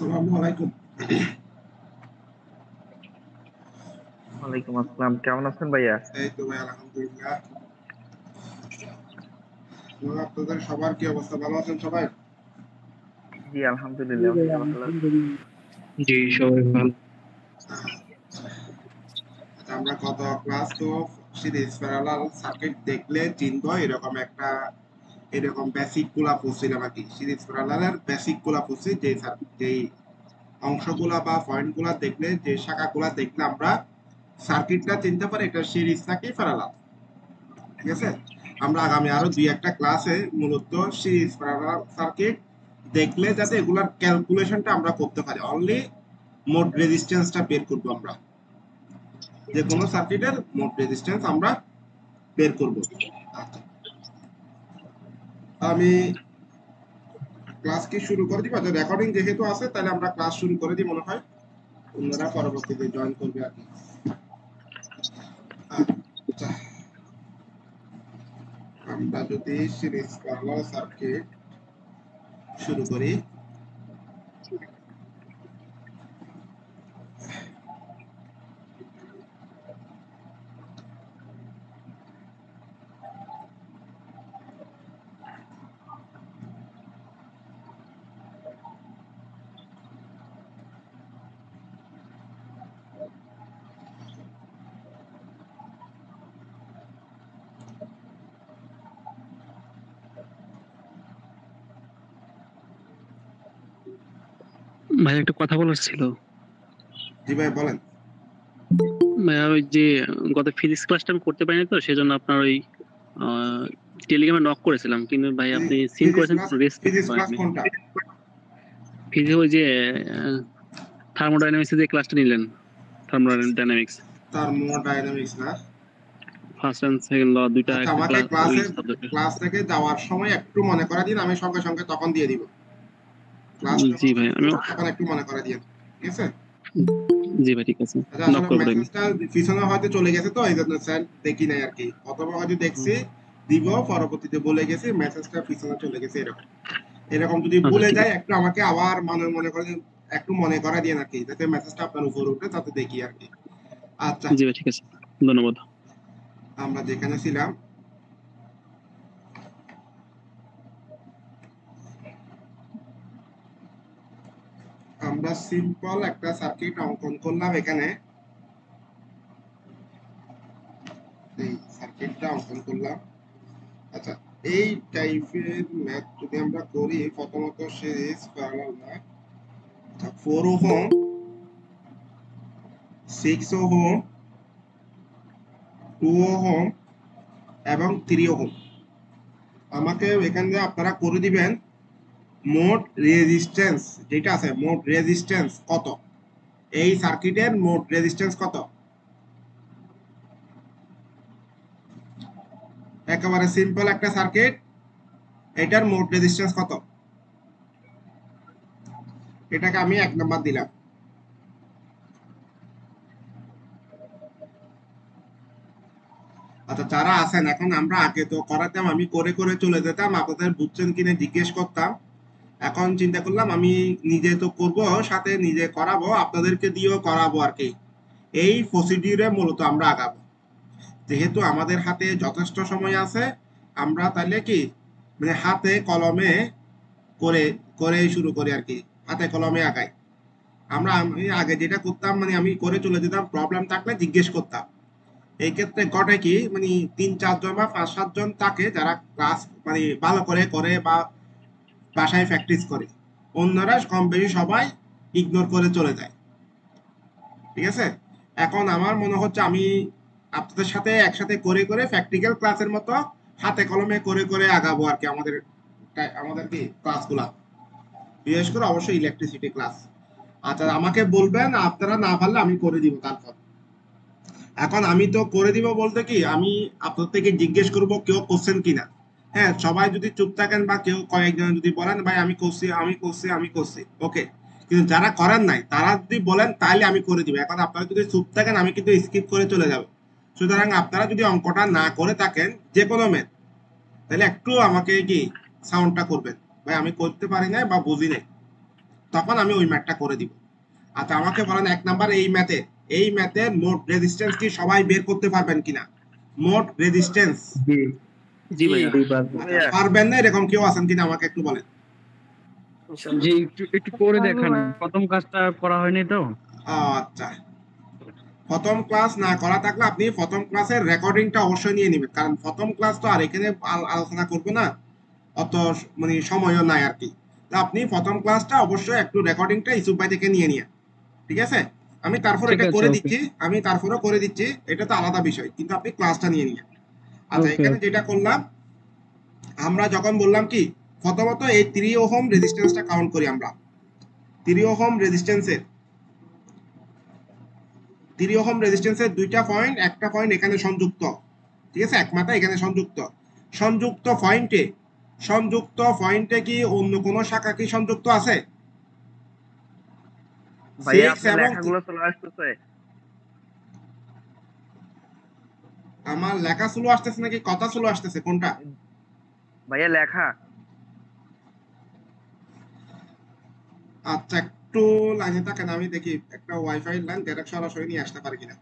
আসসালামু আলাইকুম। ওয়ালাইকুম আসসালাম। কেমন আছেন ভাইয়া? এই তো ভাই আলহামদুলিল্লাহ। আপনাদের সবার কি অবস্থা? ভালো আছেন সবাই? জি আলহামদুলিল্লাহ, সবাই ভালো আছে। জি সবাই ভালো। আমরা গত ক্লাস তো সিরিজ প্যারালাল সার্কিট দেখলে চিনবো এরকম বেসিক গুলা পড়ছিলাম আর কি। সিরিজ প্যারালালের বেসিক গুলা পড়ছি, যেই অংশগুলা বা পয়েন্ট গুলা দেখলে, যে শাখাগুলা দেখলে আমরা সার্কিটটা চিনতে পারি এটা সিরিজ নাকি প্যারালাল। ঠিক আছে, আমরা আগামী আরো দুই একটা ক্লাসে মূলত সিরিজ প্যারালাল সার্কিট দেখলে যাতে এগুলার ক্যালকুলেশনটা আমরা করতে পারি, অনলি মোট রেজিস্ট্যান্সটা বের করব। আমরা যে কোনো সার্কিটের মোট রেজিস্ট্যান্স আমরা বের করব। আচ্ছা, আমি ক্লাস কি শুরু করে দিব? রেকর্ডিং যেহেতু আছে তাহলে আমরা ক্লাস শুরু করে দিই মনে হয়, অন্যরা পরবর্তীতে জয়েন করবে আর কি। আচ্ছা, আমরা যদি সিরিজ প্যারালাল সার্কিট শুরু করি, ভাই একটা কথা বলার ছিল। জি ভাই বলেন। ভাইয়া ওই যে গত ফিজিক্স ক্লাসটা আমি করতে পারিনি, তো সেজন্য আপনার ওই টেলিগ্রামে নক করেছিলাম, কিন্তু ভাই আপনি সিন করেছেন, রেসপন্স ফিজিক্স ক্লাস করেননি। কোনটা? ফিজিক্স ওই যে থার্মোডাইনামিক্সে যে ক্লাসটা নিলেন, থার্মোডাইনামিক্স থার্মোডাইনামিক্স না? ফার্স্ট এন্ড সেকেন্ড ল দুইটা আচ্ছা, একটা আমাকে ক্লাস ওই সাবজেক্টে। ক্লাস থেকে যাওয়ার সময় একটু মনে করা দিন, আমি সঙ্গে সঙ্গে তখন দিয়ে দিব। ক্লাস জি ভাই আমি তখন একটু মনে করা দিন, ঠিক আছে? জি ভাই ঠিক আছে, আচ্ছা, নক আসলে করবো আমি। মেসেজটা পিছনে হয়তো চলে গেছে, তো এই জন্য স্যার দেখি নাই আর কি, অথবা হয়তো দেখছি দিব পরবর্তীতে বলে গেছি মেসেজটা পিছনে চলে গেছে, এরকম এরকম যদি আচ্ছা ভুলে ঠিক যায় আছে। একটু আমাকে আবার মনে করে দিন, একটু মনে করা দিন আর কি, যাতে মেসেজটা আপনার উপর উঠে, তাতে দেখি আর কি। আচ্ছা, জি ভাই ঠিক আছে, ধন্যবাদ। আমরা যেখানে ছিলাম, আমরা সিম্পল একটা সার্কিট অঙ্কন করলাম এখানে। এই সার্কিটটা অঙ্কন করলাম। আচ্ছা, এই টাইপের ম্যাথ যদি আমরা করি, প্রথমত series parallel math, 4 ohm, 6 ohm, 2 ohm এবং 3 ওহম। আমাকে এখান থেকে আপনারা করে দিবেন মোট রেজিস্ট্যান্স যেটা আছে, মোট রেজিস্ট্যান্স কত, এই সার্কিটের মোট রেজিস্ট্যান্স কত। একেবারে সিম্পল একটা সার্কিট, এটার মোট রেজিস্ট্যান্স কত, এটাকে আমি 1 নাম্বার দিলাম। আচ্ছা, যারা আছেন এখন, আমরা আগে তো করাতাম, আমি করে করে চলে যেতাম, আপনাদের বুঝছেন কিনা জিজ্ঞেস করতাম। এখন চিন্তা করলাম আমি নিজে তো করব, সাথে নিজে করাবো, আপনাদেরকে দিয়েও করাবো আর কি। এই প্রসিডিউরে মূলত আমরা আগাবো, যেহেতু আমাদের হাতে যথেষ্ট সময় আছে। আমরা তাহলে কি, মানে হাতে কলমে করে করে শুরু করি আর কি, হাতে কলমে আগাই। আমি আগে যেটা করতাম, মানে আমি করে চলে যেতাম, প্রবলেম থাকলে জিজ্ঞেস করতাম। এই ক্ষেত্রে ঘটে কি, মানে 3-4 জন বা 5-7 জন থাকে যারা ক্লাস মানে ভালো করে করে বা বাসায় প্র্যাকটিস করে, অন্যরা কম বেশি সবাই ইগনোর করে চলে যায়। ঠিক আছে, এখন আমার মনে হচ্ছে আমি আপনাদের সাথে একসাথে করে করে প্র্যাকটিক্যাল ক্লাসের মতো হাতে কলমে করে করে আগাবো আর কি, আমাদের কি ক্লাসগুলা, বিশেষ করে অবশ্যই ইলেকট্রিসিটি ক্লাস। আচ্ছা, আমাকে বলবেন, আপনারা না পারলে আমি করে দিব তারপর। এখন আমি তো করে দিব বলতে কি, আমি আপনার থেকে জিজ্ঞেস করব কেউ করছেন কিনা। হ্যাঁ, সবাই যদি চুপ থাকেন বা কেউ কয়েকজন যদি বলেন ভাই আমি করছি, আমি করছি, আমি করছি, ওকে। কিন্তু যারা করেন নাই তারা যদি বলেন তাহলে আমি করে দিব। এখন আপনারা যদি চুপ থাকেন আমি কিন্তু স্কিপ করে চলে যাব। সুতরাং আপনারা যদি অঙ্কটা না করে থাকেন যে কোনো ম্যাথ, তাহলে একটু আমাকে কি সাউন্ডটা করবেন, ভাই আমি করতে পারি নাই বা বুঝি নাই। তখন আমি ওই ম্যাথটা করে দিব। আচ্ছা আমাকে বলেন 1 নাম্বার এই ম্যাথের মোট রেজিস্ট্যান্স কি সবাই বের করতে পারবেন কিনা? মোট রেজিস্ট্যান্স। জি জি ভাইয়া। জি পারবো। আচ্ছা পারবেন না এরকম কেউ আছেন কিনা আমাকে একটু বলেন। জি একটু একটু করে দেখান, প্রথম কাজটা করা হয়নি তো। আচ্ছা প্রথম ক্লাস না করা থাকলে আপনি প্রথম ক্লাসের রেকর্ডিংটা অবশ্যই নিয়ে নেবেন, কারণ প্রথম ক্লাস তো আর এখানে আলোচনা করবো না, অত মানে সময়ও নাই আর কি। তো আপনি প্রথম ক্লাসটা অবশ্যই একটু রেকর্ডিংটা ইউটিউব বাই থেকে নিয়ে নিয়ে, ঠিক আছে? আমি তারপর ঠিক এটা আছে, করে ওকে দিচ্ছি, আমি তারপরেও করে দিচ্ছি, এটা তো আলাদা বিষয়, কিন্তু আপনি ক্লাসটা নিয়ে নিয়ে। আচ্ছা ওকে এখানে যেটা করলাম, আমরা যখন বললাম কি প্রথমত এই 3 ওহম রেজিস্ট্যান্সটা কাউন্ট করি আমরা। 3 ওহম রেজিস্ট্যান্সের 3 ওহম রেজিস্ট্যান্সের দুইটা পয়েন্ট, একটা পয়েন্ট এখানে সংযুক্ত, ঠিক আছে? এক মাথা এখানে সংযুক্ত। সংযুক্ত পয়েন্টে কি অন্য কোনো শাখা কি সংযুক্ত আছে? ভাইয়া 6 আপনার এবং লেখাগুলো চলে আসতেছে? আমার লেখা স্লো আসতেছে নাকি কথা স্লো আসতেছে, কোনটা? ভাইয়া লেখা। আচ্ছা একটু লাইনে থাকেন, আমি দেখি একটা ওয়াইফাই লাইন ডাইরেক্ট সরাসরি নিয়ে আসতে পারি কিনা।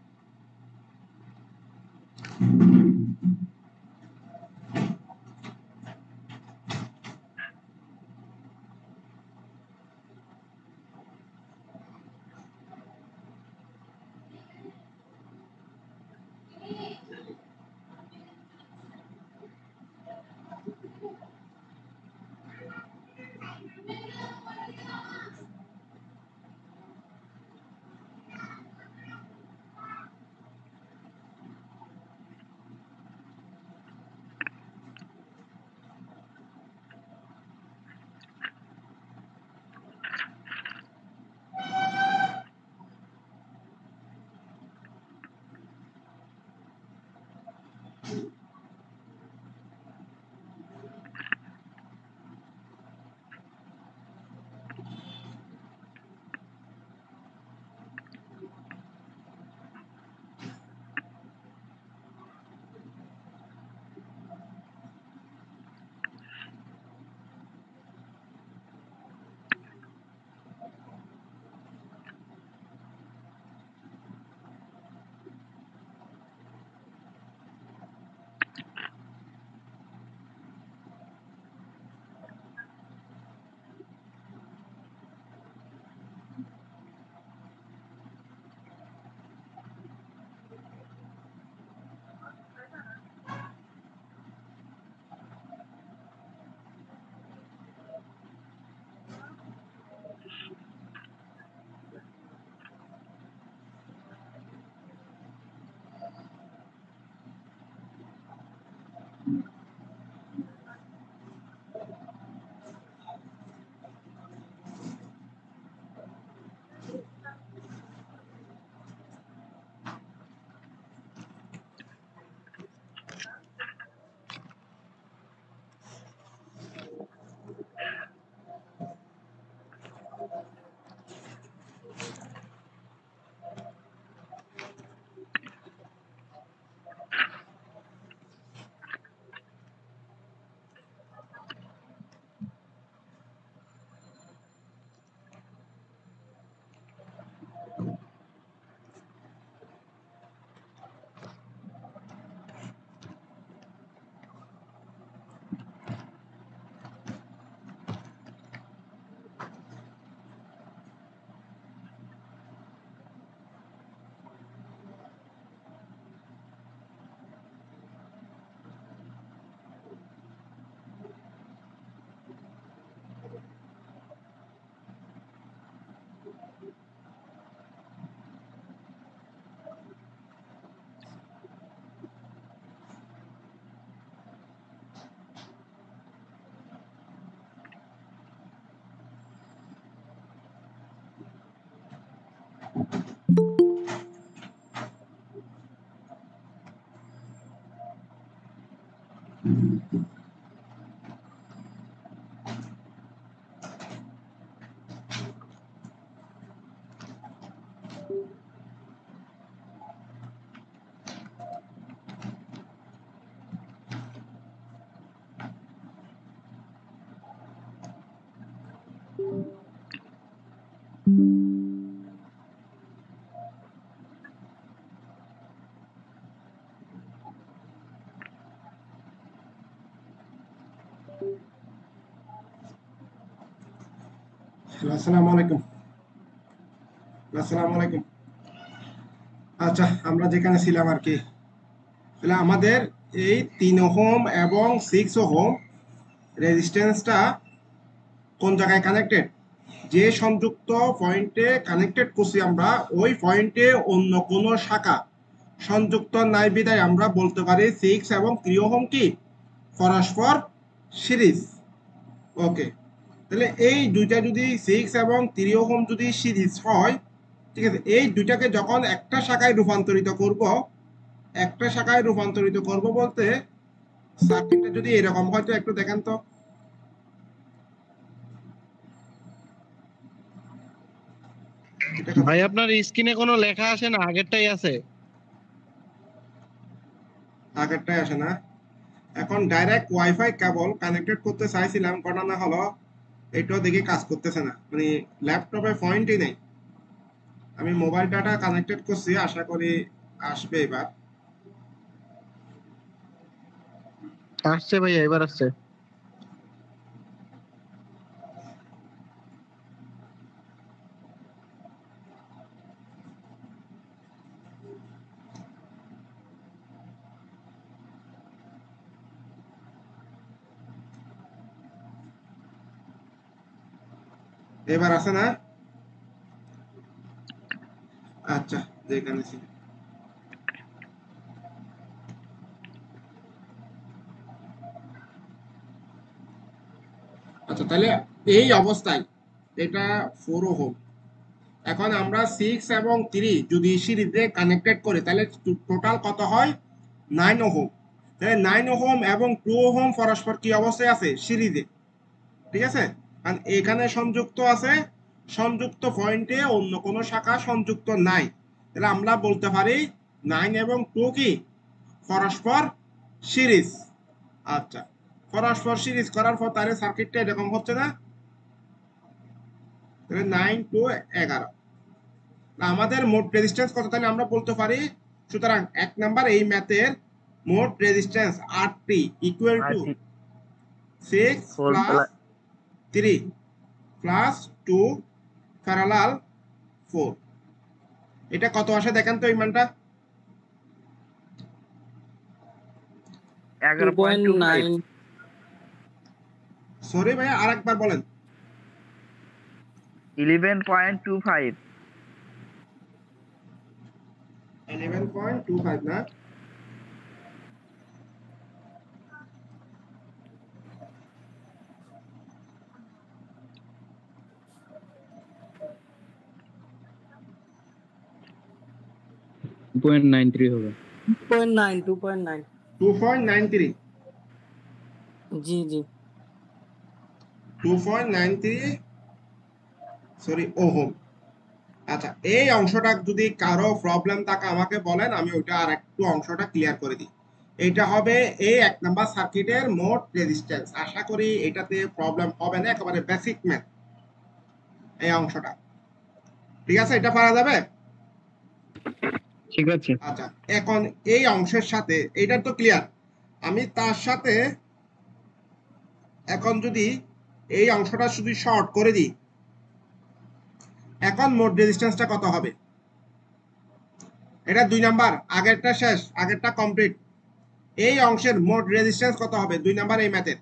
আসসালামু আলাইকুম। আসসালামু আলাইকুম। আচ্ছা, আমরা যেখানে ছিলাম আর কি, তাহলে আমাদের এই 3 ওহম এবং 6 ওহম রেজিস্ট্যান্সটা কোন জায়গায় কানেক্টেড? যে সংযুক্ত পয়েন্টে কানেক্টেড করছি আমরা, ওই পয়েন্টে অন্য কোন শাখা সংযুক্ত নাই বিধায় আমরা বলতে পারি 6 এবং 3 ওহম কি পরস্পর সিরিজ। ওকে, তাহলে এই দুইটা যদি 6 এবং 3 ওহম যদি সিরিজ হয়, ঠিক আছে, এই দুইটাকে যখন একটা শাখায় রূপান্তরিত করব, একটা শাখায় রূপান্তরিত করব বলতে সার্কিটটা যদি এরকম হয়, তো একটু দেখেন তো। ভাই আপনার স্ক্রিনে কোনো লেখা আসে না, আগেরটাই আছে? আগেরটাই আসে না। এখন ডাইরেক্ট ওয়াইফাই কেবল কানেক্টেড করতে চাইছিলাম, ঘটনা হলো এটাও দেখি কাজ করতেছে না, মানে ল্যাপটপে পয়েন্টই নেই। আমি মোবাইল ডাটা কানেক্টেড করছি, আশা করি আসবে এবার। আসছে ভাইয়া, এবার আসছে। এবার আসে না? আচ্ছা, যেখানে ছিল। আচ্ছা, তাহলে এই অবস্থায় এটা 4 ওহম। এখন আমরা 6 এবং 3 যদি সিরিজে কানেক্টেড করি, তাহলে টোটাল কত হয়? 9 ওহম। তাহলে 9 ওহম এবং 2 ওহম পরস্পর কি অবস্থায় আছে? সিরিজে। ঠিক আছে, কারণ এখানে সংযুক্ত আছে, সংযুক্ত পয়েন্টে অন্য কোনো শাখা সংযুক্ত নাই, তাহলে আমরা বলতে পারি 9 এবং 2 কি পরস্পর সিরিজ। আচ্ছা, পরস্পর সিরিজ করার পর তাহলে সার্কিটটা এরকম হচ্ছে না? তাহলে 9 টু 11, আমাদের মোট রেজিস্ট্যান্স কত তাহলে আমরা বলতে পারি? সুতরাং 1 নাম্বার এই ম্যাথের মোট resistance RT equal to 6 plus 3 plus 2 parallel 4। এটা কত আসে দেখেন তো এই মানটা? 11.25। সরি ভাই, আরেকবার বলেন। 11.25। 11.25 না? পয়েন্ট 93 হবে। 2.9। 2.93। জি জি। 2.93 সরি ওহম। আচ্ছা, এই অংশটা যদি কারো প্রবলেম থাকে আমাকে বলেন, আমি ওইটা আর একটু অংশটা ক্লিয়ার করে দিই। এটা হবে এই 1 নাম্বার সার্কিটের মোট রেজিস্ট্যান্স। আশা করি এটাতে প্রবলেম হবে না, একেবারে বেসিক ম্যাথ এই অংশটা। ঠিক আছে, এটা পারা যাবে? ঠিক আছে। আচ্ছা, এখন এই অংশের সাথে এইটা তো ক্লিয়ার, আমি তার সাথে এখন যদি এই অংশটা শুধু শর্ট করে দিই, এখন মোট রেজিস্ট্যান্সটা কত হবে? এটা 2 নাম্বার, আগেরটা শেষ, আগেরটা কমপ্লিট। এই অংশের মোট রেজিস্ট্যান্স কত হবে 2 নাম্বার এই ম্যাথের?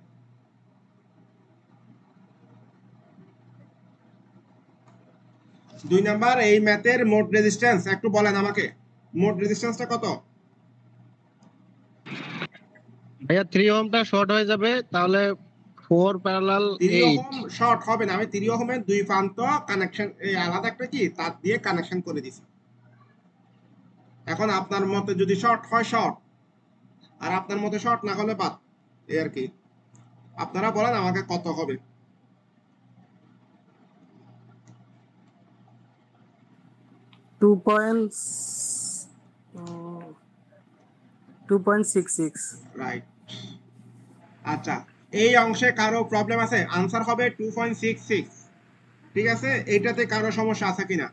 2 নাম্বার এই ম্যাথের মোট রেজিস্ট্যান্স একটু বলেন আমাকে, মোট রেজিস্ট্যান্সটা কত? ভাইয়া 3 ওহমটা শর্ট হয়ে যাবে, তাহলে 4 প্যারালাল 3 8। ওহম শর্ট হবে না, আমি 3 ওহমের দুই প্রান্ত কানেকশন এই আলাদা একটা কি তার দিয়ে কানেকশন করে দিছি। এখন আপনার মতে যদি শর্ট হয় শর্ট, আর আপনার মতে শর্ট না হলে বাদ, এই আর কি। আপনারা বলেন আমাকে কত হবে? 2.66। রাইট। আচ্ছা, এই অংশে কারো প্রবলেম আছে? আনসার হবে 2.66। ঠিক আছে, এইটাতে কারো সমস্যা আছে কিনা?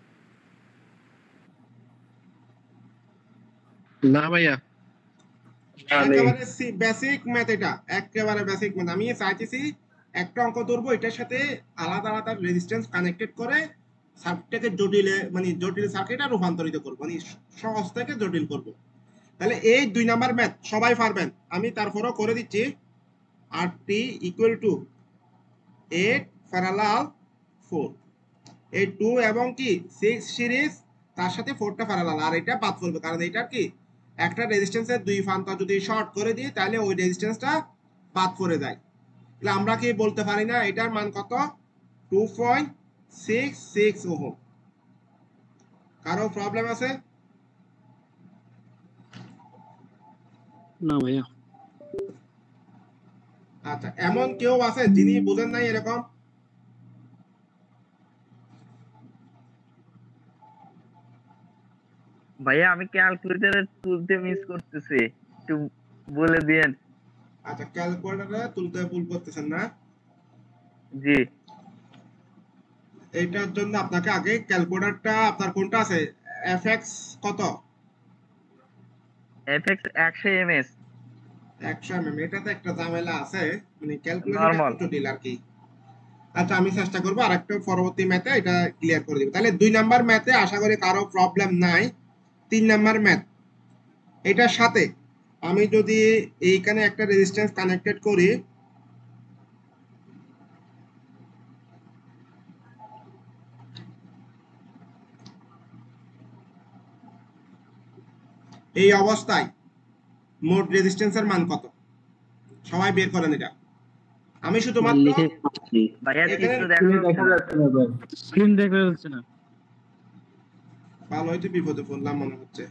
না ভাইয়া। একেবারে বেসিক ম্যাথ, এটা একেবারে বেসিক ম্যাথ। আমি চাইতেছি একটা অঙ্ক ধরবো, এটার সাথে আলাদা আলাদা রেজিস্ট্যান্স কানেক্টেড করে সার্কিটটাকে জটিলে, মানে জটিল সার্কিটে রূপান্তরিত করবো, মানে সহজ থেকে জটিল করব। তাহলে এই 2 নাম্বার ম্যাথ সবাই পারবেন, আমি তারপরেও করে দিচ্ছি। আর টি ইকুয়াল টু 8 প্যারালাল 4, এই 2 এবং কি 6 সিরিজ, তার সাথে 4টা প্যারালাল, আর এটা বাদ করবে কারণ এটার কি একটা রেজিস্ট্যান্সের দুই প্রান্ত যদি শর্ট করে দিই তাহলে ওই রেজিস্ট্যান্সটা বাদ করে যায়। তাহলে আমরা কি বলতে পারি না এটার মান কত? 2.66 ওহম। কারো প্রবলেম আছে? না ভাইয়া। আচ্ছা, এমন কেউ আছে যিনি বুঝেন নাই এরকম? ভাইয়া আমি ক্যালকুলেটরে তুলতে মিস করতেছি, একটু বলে দিয়েন। আচ্ছা, ক্যালকুলেটরে তুলতে ভুল করতেছেন না? জি। এইটার জন্য আপনাকে আগে ক্যালকুলেটরটা, আপনার কোনটা আছে, এফএক্স কত? FX 100 ms। 100 mm, এটাতে একটা ঝামেলা আছে, মানে ক্যালকুলেটরটা একটু নরমাল। জটিল আর কি। আচ্ছা, আমি চেষ্টা করবো আর একটা পরবর্তী ম্যাথে এটা ক্লিয়ার করে দিব। তাহলে 2 নাম্বার ম্যাথে আশা করি কারো প্রবলেম নাই। 3 নাম্বার ম্যাথ, এটার সাথে আমি যদি এইখানে একটা রেজিস্ট্যান্স কানেক্টেড করি, এই অবস্থায় মোট রেজিস্ট্যান্সের মান কত? সবাই বের করেন এটা। আমি শুধুমাত্র লিখে ভাইয়া এখানে চিত্র দেখা যাচ্ছে না। স্ক্রিন দেখা যাচ্ছে না। ভালো হয়তো বিপদে পড়লাম মনে হচ্ছে।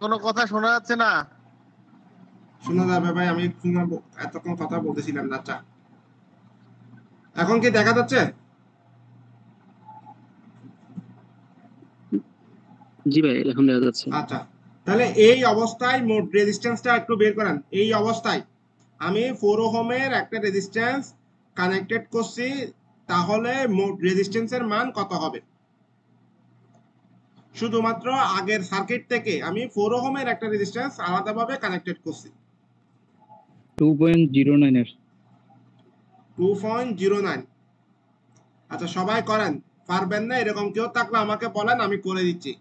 কোনো কথা শোনা যাচ্ছে না। শোনা যাবে ভাই, আমি এতক্ষণ কথা বলতেছিলাম না। আচ্ছা, এখন কি দেখা যাচ্ছে? জি ভাই, এখন দেখা যাচ্ছে। আচ্ছা, তাহলে এই অবস্থায় মোট রেজিস্ট্যান্সটা একটু বের করেন। এই অবস্থায় আমি 4 ওহমের একটা রেজিস্ট্যান্স কানেক্টেড করছি, তাহলে মোট রেজিস্ট্যান্সের মান কত হবে? শুধুমাত্র আগের সার্কিট থেকে আমি 4 ওহমের একটা রেজিস্ট্যান্স আলাদাভাবে কানেক্টেড করছি। 2.09 এর 2.09। আচ্ছা, সবাই করেন। পারবেন না এরকম কেউ থাকলে আমাকে বলেন, আমি করে দিচ্ছি।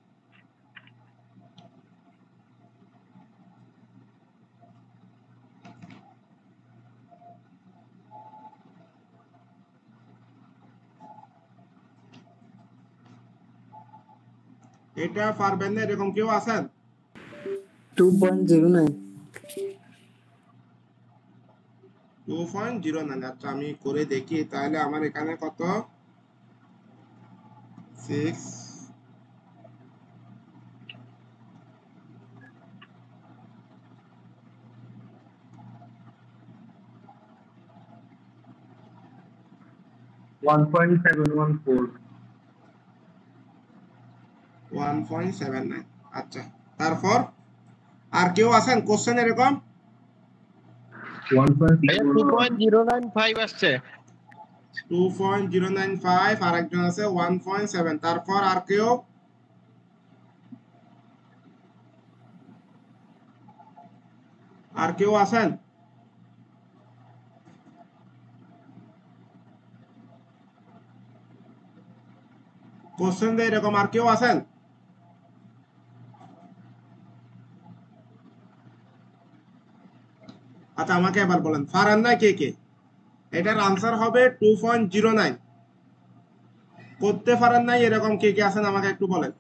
এটা পারবেন না এরকম কেউ আছেন? 2.09। 2.09। আচ্ছা, আমি করে দেখি তাহলে আমার এখানে কত, 6, 1.714 1.79। আচ্ছা, তারপর আর কেউ আছেন কোশ্চেন এরকম? ভাইয়া 2.095 আসছে। 2.095, আর একজন আছে 1.7। তারপর আর কেউ? আর কেউ আছেন? কোশ্চেন দেয় এরকম আর কেউ আছেন? আচ্ছা, আমাকে এবার বলেন ফারান নাই কে কে? এটার আনসার হবে 2.09। করতে পারেন নাই এরকম কে কে আছেন আমাকে একটু বলেন।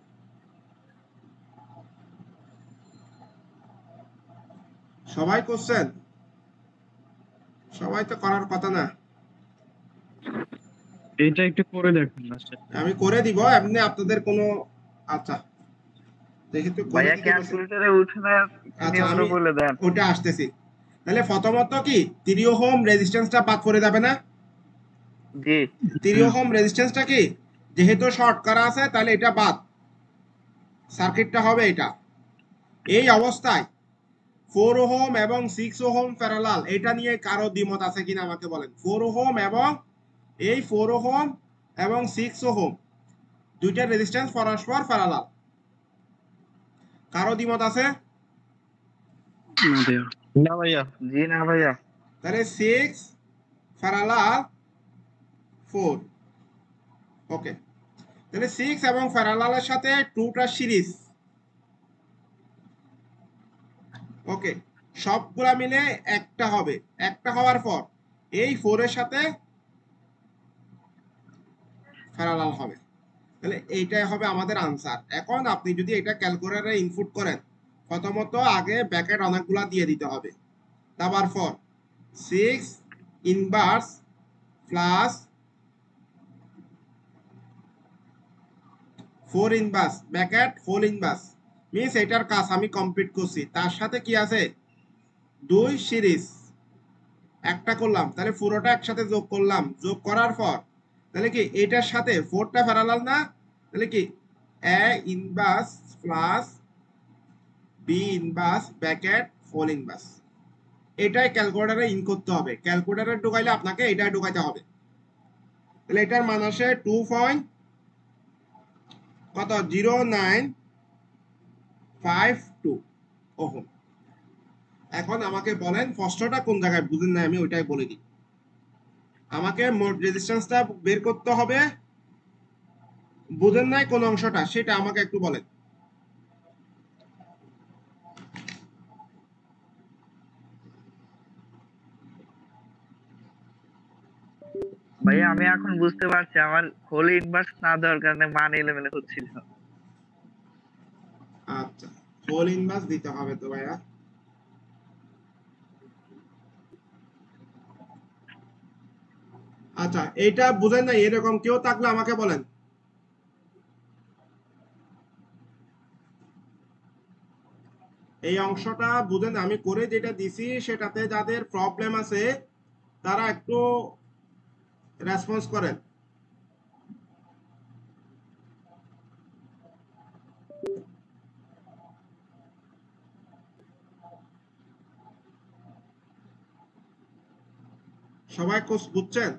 সবাই করছেন? সবাই তো করার কথা না। এটা একটু করে দেখুন লাস্টে। আমি করে দিব, এমনি আপনাদের কোনো। আচ্ছা, দেখি তো করে ভাইয়া দিতে বলছে। ক্যালকুলেটরে উঠে না, আচ্ছা, নিয়মটা আমি বলে দেন। ওটা আসতেছি। তাহলে প্রথমত কি 3 ওহম রেজিস্ট্যান্সটা বাদ পড়ে যাবে না? জি 3 ওহম রেজিস্ট্যান্সটা কি যেহেতু শর্ট করা আছে তাহলে এটা বাদ, সার্কিটটা হবে এটা। এই অবস্থায় 4 ওহম এবং 6 ওহম প্যারালাল, এটা নিয়ে কারো দ্বিমত আছে কিনা আমাকে বলেন। 4 ওহম এবং 4 ওহম এবং 6 ওহম দুইটা রেজিস্ট্যান্স পরস্পর প্যারালাল, কারো দ্বিমত আছে? না ভাইয়া। না ভাইয়া। জি না ভাইয়া। তাহলে 6 প্যারালাল 4। ওকে, তাহলে 6 এবং প্যারালালের সাথে 2টা সিরিজ। ওকে, সবগুলা মিলে একটা হবে। একটা হওয়ার পর এই 4 এর সাথে প্যারালাল হবে। তাহলে এইটাই হবে আমাদের আনসার। এখন আপনি যদি এটা ক্যালকুলেটরে ইনপুট করেন, প্রথমত আগে ব্র্যাকেট অনেকগুলা দিয়ে দিতে হবে। তারপর 6 inverse plus 4 inverse bracket whole inverse means এটার কাজ আমি কমপ্লিট করছি। তার সাথে কি আছে? 2 সিরিজ। একটা করলাম, তাহলে পুরোটা একসাথে যোগ করলাম। যোগ করার পর তাহলে কি এটার সাথে 4টা প্যারালাল না? তাহলে কি A inverse plus B inverse bracket whole inverse. এটাই ক্যালকুলেটরে ইন করতে হবে। ক্যালকুলেটরে ঢুকাইলে আপনাকে এটাই ঢুকাইতে হবে। তাহলে এটার মান আসে 2.0952 ওহম। এখন আমাকে বলেন প্রশ্নটা কোন জায়গায় বুঝেন না, আমি ওইটাই বলে দিই। আমাকে মোট রেজিস্ট্যান্সটা বের করতে হবে, বুঝেন নাই কোন অংশটা সেটা আমাকে একটু বলেন। ভাইয়া আমি এখন বুঝতে পারছি, আমার হোল ইনভার্স না দেওয়ার কারণে মান এলোমেলো হচ্ছিল। আচ্ছা, হোল ইনভার্স দিতে হবে তো ভাইয়া। আচ্ছা, এইটা বুঝেন নাই এরকম কেউ থাকলে আমাকে বলেন। এই অংশটা বুঝেন, আমি করে যেটা দিছি সেটাতে যাদের প্রবলেম আছে তারা একটু রেসপন্স করেন। সবাই কোর্স বুঝছেন?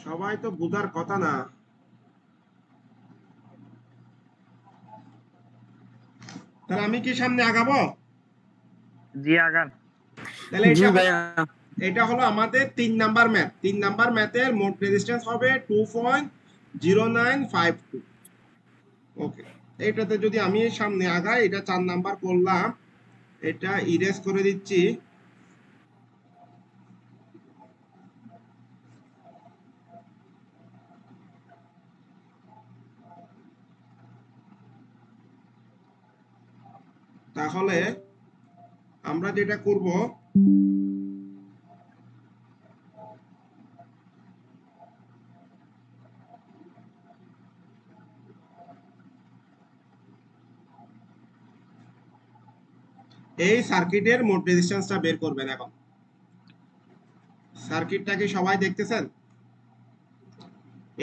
সবাই তো বুঝার কথা না। তাহলে আমি কি সামনে আগাবো? জি আগান। তাহলে জি এটা ভাইয়া। এটা হলো আমাদের 3 নাম্বার ম্যাথ। 3 নাম্বার ম্যাথের মোট রেজিস্ট্যান্স হবে 2.0952। ওকে, এটাতে যদি আমি সামনে আগাই, এটা 4 নাম্বার করলাম, এটা ইরেজ করে দিচ্ছি। তাহলে আমরা যেটা করব, এই সার্কিটের মোট রেজিস্ট্যান্সটা বের করবেন। এখন সার্কিটটা কি সবাই দেখতেছেন?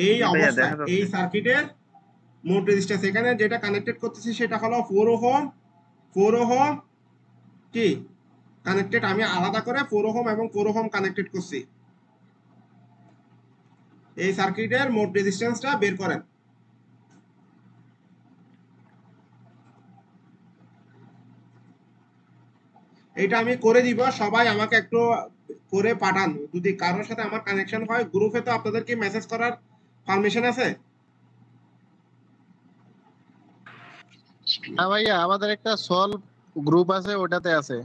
এই জি ভাইয়া অবস্থায় দেখা এই যাচ্ছে। সার্কিটের মোট রেজিস্ট্যান্স এখানে যেটা কানেক্টেড করতেছি সেটা হলো 4 ওহম। 4 ওহম কি কানেক্টেড, আমি আলাদা করে 4 ওহম এবং 4 ওহম কানেক্টেড করছি। এই সার্কিটের মোট রেজিস্ট্যান্সটা বের করেন। এটা আমি করে দিব, সবাই আমাকে একটু করে পাঠান। যদি কারোর সাথে আমার কানেকশন হয় গ্রুপে, তো আপনাদেরকে মেসেজ করার পারমিশন আছে? হ্যাঁ ভাইয়া, আমাদের একটা সলভ গ্রুপ আছে, ওটাতে আছে।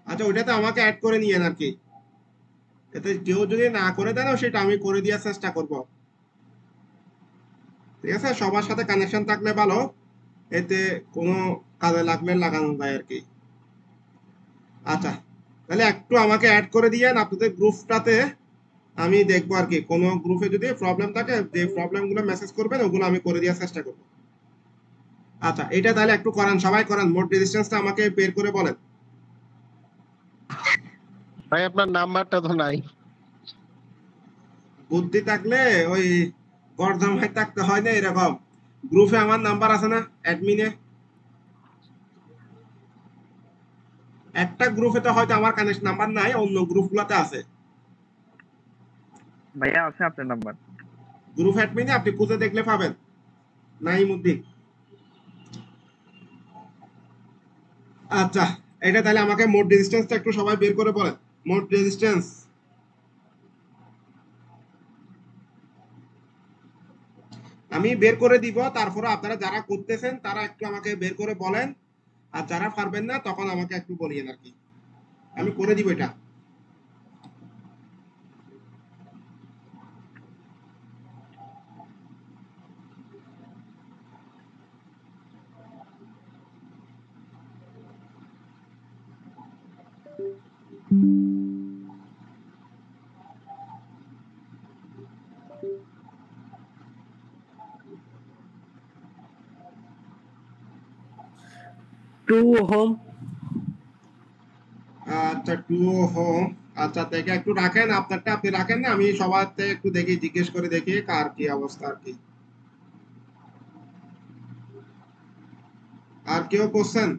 আচ্ছা, ওইটাতে আমাকে অ্যাড করে নিয়েন আর কি। এতে কেউ যদি না করে দেন সেটা আমি করে দেওয়ার চেষ্টা করব। ঠিক আছে, সবার সাথে কানেকশন থাকলে ভালো, এতে কোনো কাজে লাগলে লাগানো যায় আর কি। আচ্ছা, তাহলে একটু আমাকে অ্যাড করে দিয়েন আপনাদের গ্রুপটাতে। আমি দেখবো আর কি, কোনো গ্রুপে যদি প্রবলেম থাকে, যে প্রবলেমগুলো মেসেজ করবেন ওগুলো আমি করে দেওয়ার চেষ্টা করব। আচ্ছা, এটা তাহলে একটু করান, সবাই করান, মোট রেজিস্ট্যান্সটা আমাকে বের করে বলেন। ভাই আপনার নাম্বারটা তো নাই। বুদ্ধি থাকলে ওই গরজামায় থাকতে হয় না এরকম। গ্রুপে আমার নাম্বার আছে না, অ্যাডমিনে। একটা গ্রুপে তো হয়তো আমার কানেক্ট নাম্বার নাই, অন্য গ্রুপগুলোতে আছে। ভাইয়া আছে আপনার নাম্বার। গ্রুপ অ্যাডমিনে আপনি খুঁজে দেখলে পাবেন, নাইমুদ্দিন। আচ্ছা, এটা তাহলে আমাকে মোট রেজিস্ট্যান্সটা একটু সবাই বের করে বলেন। মোট রেজিস্ট্যান্স আমি বের করে দিব, তারপরে আপনারা যারা করতেছেন তারা একটু আমাকে বের করে বলেন, আর যারা পারবেন না তখন আমাকে একটু বলিয়েন আর কি, আমি করে দিব এটা। 2 ওহম। আচ্ছা, 2 হোম। আচ্ছা, দেখে একটু রাখেন, আপনারটা আপনি রাখেন না, আমি সবার থেকে একটু দেখি, জিজ্ঞেস করে দেখি কার কি অবস্থা আর কি। আর কেউ কোশ্চেন?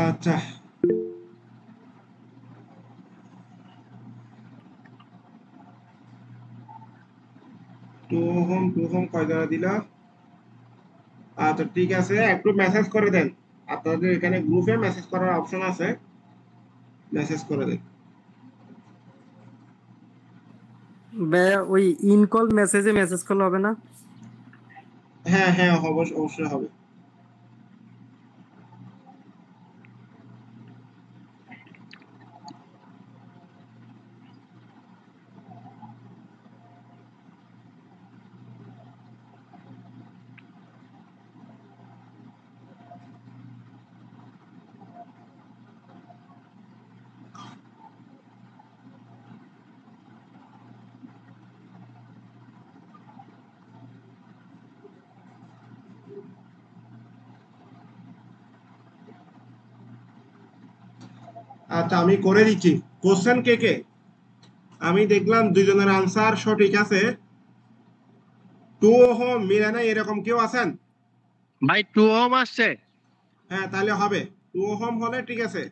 আচ্ছা, 2 হোম কয় জায়গা দিলা? আচ্ছা, ঠিক আছে, একটু মেসেজ করে দেন। আপনাদের এখানে গ্রুপে মেসেজ করার অপশন আছে, মেসেজ করে দেন। ওই ইন কল মেসেজে মেসেজ করলে হবে না? হ্যাঁ হ্যাঁ, অবশ্যই হবে। আচ্ছা আমি করে দিচ্ছি। কোশ্চেন কে কে? আমি দেখলাম দুইজনের আনসার সঠিক আছে। 2 ওহম মিলে নাই এরকম কেউ আছেন? ভাই 2 ওহম আসছে। হ্যাঁ তাহলে হবে, 2 ওহম হলে ঠিক আছে।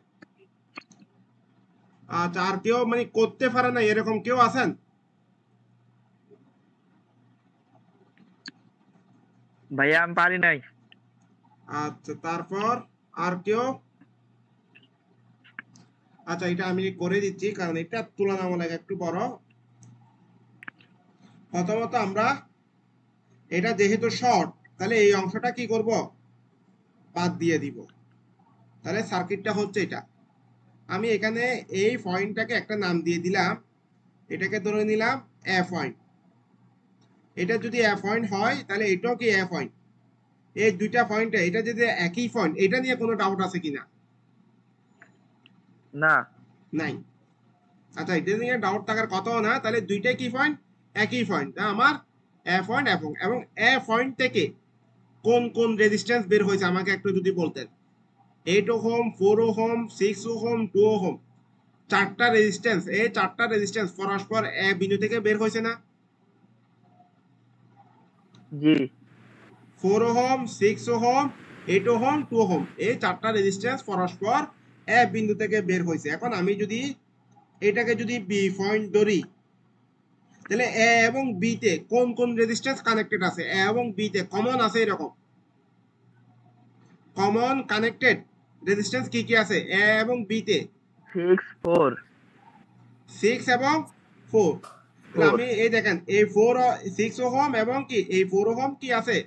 আচ্ছা আর কেউ মানে করতে পারে না এরকম কেউ আছেন? ভাইয়া আমি পারি নাই। আচ্ছা তারপর আর কেউ? আচ্ছা এটা আমি করে দিচ্ছি কারণ এটা তুলনামূলক একটু বড়। প্রথমত আমরা এটা যেহেতু শর্ট, তাহলে এই অংশটা কি করব, বাদ দিয়ে দিব। তাহলে সার্কিটটা হচ্ছে এটা। আমি এখানে এই পয়েন্টটাকে একটা নাম দিয়ে দিলাম, এটাকে ধরে নিলাম এ পয়েন্ট। এটা যদি এ পয়েন্ট হয় তাহলে এটাও কি এ পয়েন্ট। এই দুইটা পয়েন্টে এটা যদি একই পয়েন্ট, এটা নিয়ে কোনো ডাউট আছে কিনা? না। নাই। আচ্ছা এটা নিয়ে ডাউট থাকার কথাও না, তাহলে দুইটাই কি পয়েন্ট, একই পয়েন্ট। আমার এ পয়েন্ট এবং এ পয়েন্ট থেকে কোন কোন রেজিস্ট্যান্স বের হয়েছে আমাকে একটু যদি বলতেন। 8 ওহম, 4 ওহম, 6 ওহম, 2 ওহম, চারটা রেজিস্ট্যান্স, এই চারটা রেজিস্ট্যান্স পরস্পর এ বিন্দু থেকে বের হয়েছে না? জি। 4 ওহম, 6 ওহম, 8 ওহম, 2 ওহম, এই চারটা রেজিস্ট্যান্স পরস্পর এ বিন্দু থেকে বের হয়েছে। এখন আমি যদি এটাকে যদি বি পয়েন্ট ধরি, তাহলে এ এবং বি তে কোন কোন রেজিস্ট্যান্স কানেক্টেড আছে? এ এবং বি তে কমন আছে এরকম কমন কানেক্টেড রেজিস্ট্যান্স কি কি আছে এ এবং বি তে? 6 4 6 এবং 4। তাহলে 4। আমি এই দেখেন এই 4 6 ওহম এবং কি এই 4 ওহম কি আছে,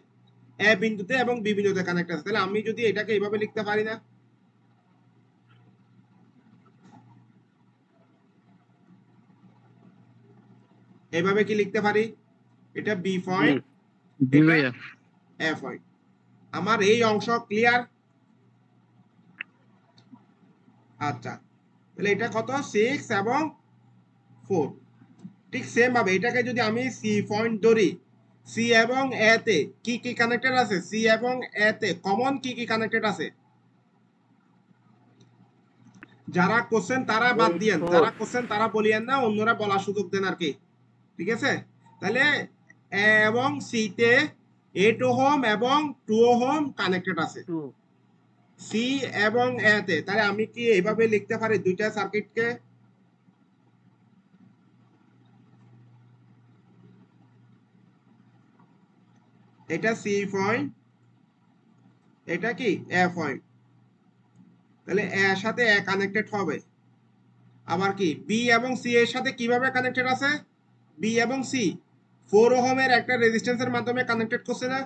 এ বিন্দুতে এবং বি বিন্দুতে কানেক্ট আছে। তাহলে আমি যদি এটাকে এইভাবে লিখতে পারি না, এইভাবে কি লিখতে পারি, এটা বি জি। পয়েন্ট, জি এটা ভাইয়া। এ পয়েন্ট। আমার এই অংশ ক্লিয়ার? আচ্ছা তাহলে এটা কত, 6 এবং 4। ঠিক সেম ভাবে এটাকে যদি আমি সি পয়েন্ট ধরি, সি এবং এ তে কি কি কানেক্টেড আছে, সি এবং এ তে কমন কি কি কানেক্টেড আছে? যারা কোশ্চেন তারা বাদ 8 দিয়েন, 4। যারা কোশ্চেন তারা বলিয়েন না, অন্যরা বলার সুযোগ দেন আর কি। ঠিক আছে, তাহলে এ এবং সি তে 8 ওহম এবং 2 ওহম কানেক্টেড আছে 2। সি এবং এ তে। তাহলে আমি কি এইভাবে লিখতে পারি দুইটা সার্কিটকে, এটা সি পয়েন্ট, এটা কি এ পয়েন্ট। তাহলে এর সাথে এ কানেক্টেড হবে। আবার কি বি এবং সি এর সাথে কিভাবে কানেক্টেড আছে, বি এবং সি 4 ওহমের একটা রেজিস্ট্যান্সের মাধ্যমে কানেক্টেড করছে না,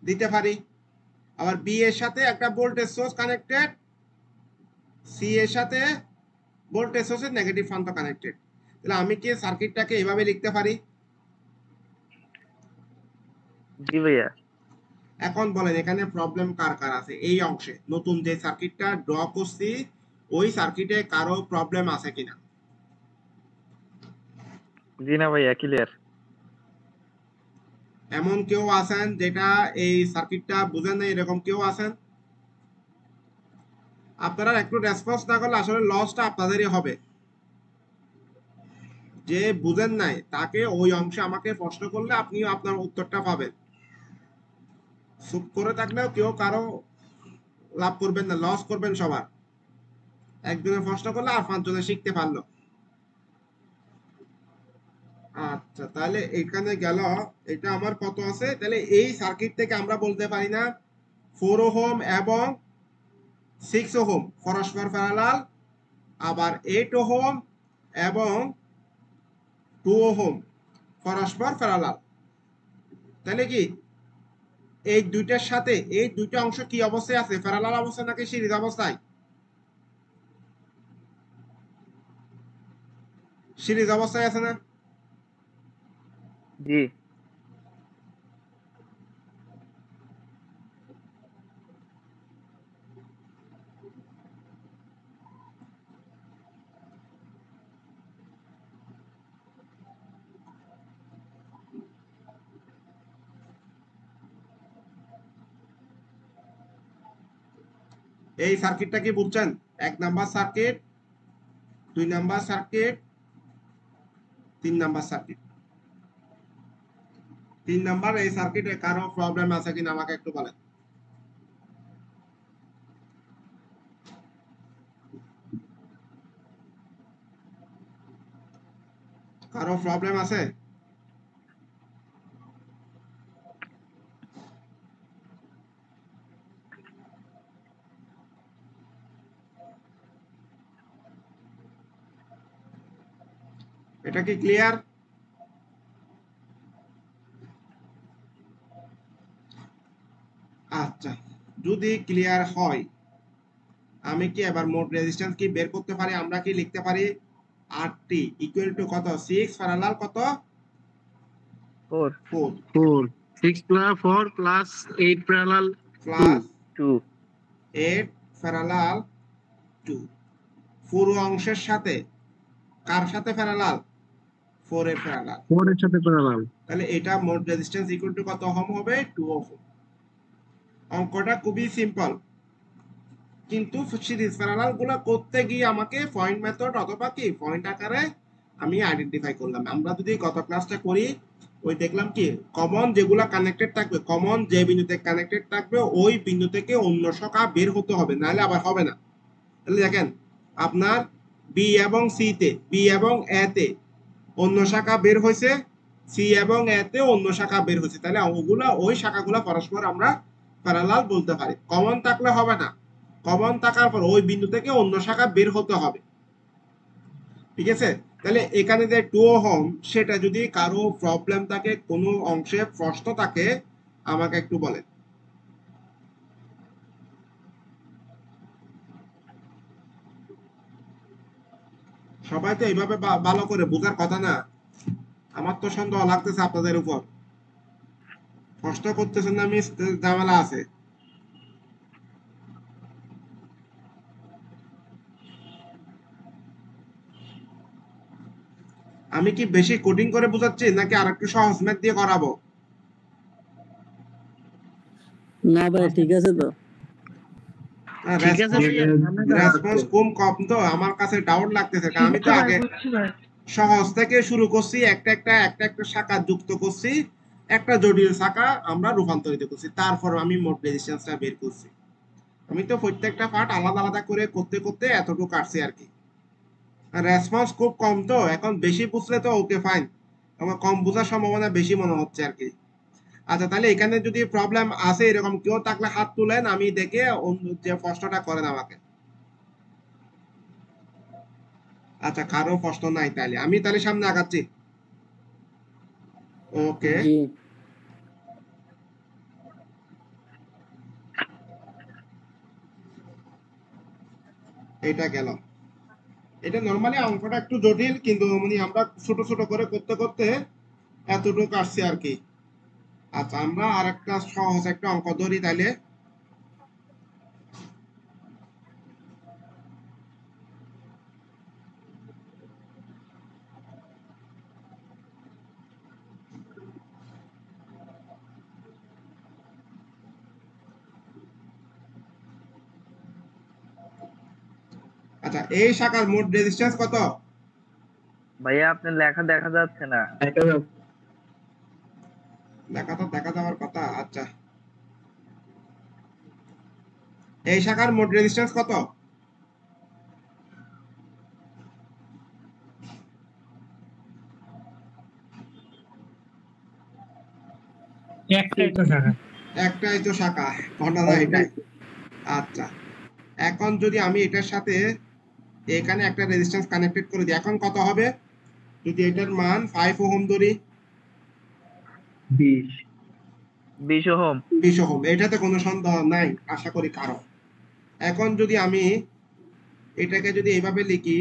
দিতে পারি। আবার বি এর সাথে একটা ভোল্টেজ সোর্স কানেক্টেড, সি এর সাথে ভোল্টেজ সোর্সের নেগেটিভ প্রান্ত কানেক্টেড। তাহলে আমি কি সার্কিটটাকে এভাবে লিখতে পারি? জি ভাইয়া। এখন বলেন এখানে প্রবলেম কার কার আছে এই অংশে, নতুন যে সার্কিটটা ড্র করছি ওই সার্কিটে কারো প্রবলেম আছে কিনা? জি না ভাইয়া, ক্লিয়ার। এমন কেউ আছেন যেটা এই সার্কিটটা বুঝেন না এরকম কেউ আছেন? আপনারা একটু রেসপন্স না করলে আসলে লসটা আপনাদেরই হবে। যে বুঝেন নাই তাকে ওই অংশে আমাকে প্রশ্ন করলে আপনিও আপনার উত্তরটা পাবেন। চুপ করে থাকলেও কেউ কারো লাভ করবেন না, লস করবেন সবার। একজনে প্রশ্ন করলে আর 5 জনে শিখতে পারলো। আচ্ছা তাহলে এখানে গেল, এটা আমার কত আছে, তাহলে এই সার্কিট থেকে আমরা বলতে পারি না 4 ওহম এবং 6 ওহম পরস্পর প্যারালাল, আবার 8 ওহম এবং 2 ওহম পরস্পর প্যারালাল। তাহলে কি এই দুইটার সাথে এই দুইটা অংশ কি অবস্থায় আছে, প্যারালাল অবস্থায় নাকি সিরিজ অবস্থায়? সিরিজ অবস্থায় আছে না? জি। এই সার্কিটটা কি বুঝছেন? 1 number circuit, 2 number circuit, 3 number circuit. 3 number এই সার্কিটে কারো প্রবলেম আছে কিনা আমাকে একটু বলেন। কারো প্রবলেম আছে? এটা কি ক্লিয়ার? আচ্ছা, যদি ক্লিয়ার হয় আমি কি এবার মোট রেজিস্ট্যান্স কি বের করতে পারি? আমরা কি লিখতে পারি আরটি ইকুয়াল টু কত? 6 প্যারালাল কত? 4 4 4 6 plus 4 plus 8 parallel 2 plus 2 8 parallel 2 পুরো অংশের সাথে কার সাথে প্যারালাল? 4 এর প্যারালাল। 4 এর সাথে প্যারালাল। তাহলে এটা মোট রেজিস্ট্যান্স ইকুয়াল টু কত ওহম হবে? 2 ওহম। অঙ্কটা খুবই সিম্পল, কিন্তু সিরিজ প্যারালাল গুলো করতে গিয়ে আমাকে পয়েন্ট মেথড অথবা কি পয়েন্ট আকারে আমি আইডেন্টিফাই করলাম। আমরা যদি গত ক্লাসটা করি ওই দেখলাম কি কমন যেগুলা কানেক্টেড থাকবে, কমন যে বিন্দুতে কানেক্টেড থাকবে ওই বিন্দু থেকে অন্য শাখা বের হতে হবে, নাহলে আবার হবে না। তাহলে দেখেন আপনার বি এবং সি তে, বি এবং এ তে অন্য শাখা বের হয়েছে, সি এবং এ তে অন্য শাখা বের হয়েছে, তাহলে ওগুলা ওই শাখাগুলা পরস্পর আমরা প্যারালাল বলতে পারি। কমন থাকলে হবে না, কমন থাকার পর ওই বিন্দু থেকে অন্য শাখা বের হতে হবে, ঠিক আছে? তাহলে এখানে যে 2 ওহম সেটা যদি কারো প্রবলেম থাকে, কোনো অংশে প্রশ্ন থাকে আমাকে একটু বলেন। সবাই তো এইভাবে ভালো করে বোঝার কথা না, আমার তো সন্দেহ লাগতেছে আপনাদের উপর, কষ্ট করতেছেন না, আমি ঝামেলা আছে। আমি কি বেশি কোডিং করে বোঝাচ্ছি নাকি আরেকটু সহজ ম্যাথ দিয়ে করাবো? না ভাই ঠিক আছে তো। ঠিক আছে ভাইয়া, রেসপন্স কম তো আমার কাছে ডাউট লাগতেছে, কারণ আমি তো আগে সহজ থেকে শুরু করছি, একটা একটা শাখা যুক্ত করছি, একটা জটিল শাখা আমরা রূপান্তরিত করছি, তারপর আমি মোট রেজিস্ট্যান্সটা বের করছি। আমি তো প্রত্যেকটা পার্ট আলাদা আলাদা করে করতে করতে এতটুকু কাটছি আর কি। রেসপন্স খুব কম তো, এখন বেশি বুঝলে তো ওকে ফাইন, আমার কম বোঝার সম্ভাবনা বেশি মনে হচ্ছে আর কি। আচ্ছা, তাহলে এখানে যদি প্রবলেম আছে এরকম কেউ থাকলে হাত তুলেন, আমি দেখে যে প্রশ্নটা করেন আমাকে। আচ্ছা, কারো প্রশ্ন নাই, তাহলে আমি সামনে আগাচ্ছি। ওকে, জি এটা গেল। এটা নরমালি অঙ্কটা একটু জটিল, কিন্তু মানে আমরা ছোট ছোট করে করতে করতে এতটুকু আসছি আর কি। আচ্ছা, আমরা আর একটা সহজ একটা অঙ্ক ধরি তাহলে। আচ্ছা, এই শাখার মোট রেজিস্ট্যান্স কত? ভাইয়া আপনার লেখা দেখা যাচ্ছে না। লেখা তো দেখা যাওয়ার কথা। আচ্ছা, এই শাখার মোট রেজিস্ট্যান্স কত? একটাই তো শাখা। একটাই তো শাখা, ঘটনা এটাই। আচ্ছা, এখন যদি আমি এটার সাথে এখানে একটা রেজিস্ট্যান্স কানেক্টেড করে দিই, এখন কত হবে? যদি এটার মান 5 ওহম ধরি, 20 ওহম। 20 ওহম, এটাতে কোনো সন্দেহ নাই আশা করি কারো। এখন যদি আমি এটাকে যদি এইভাবে লিখি,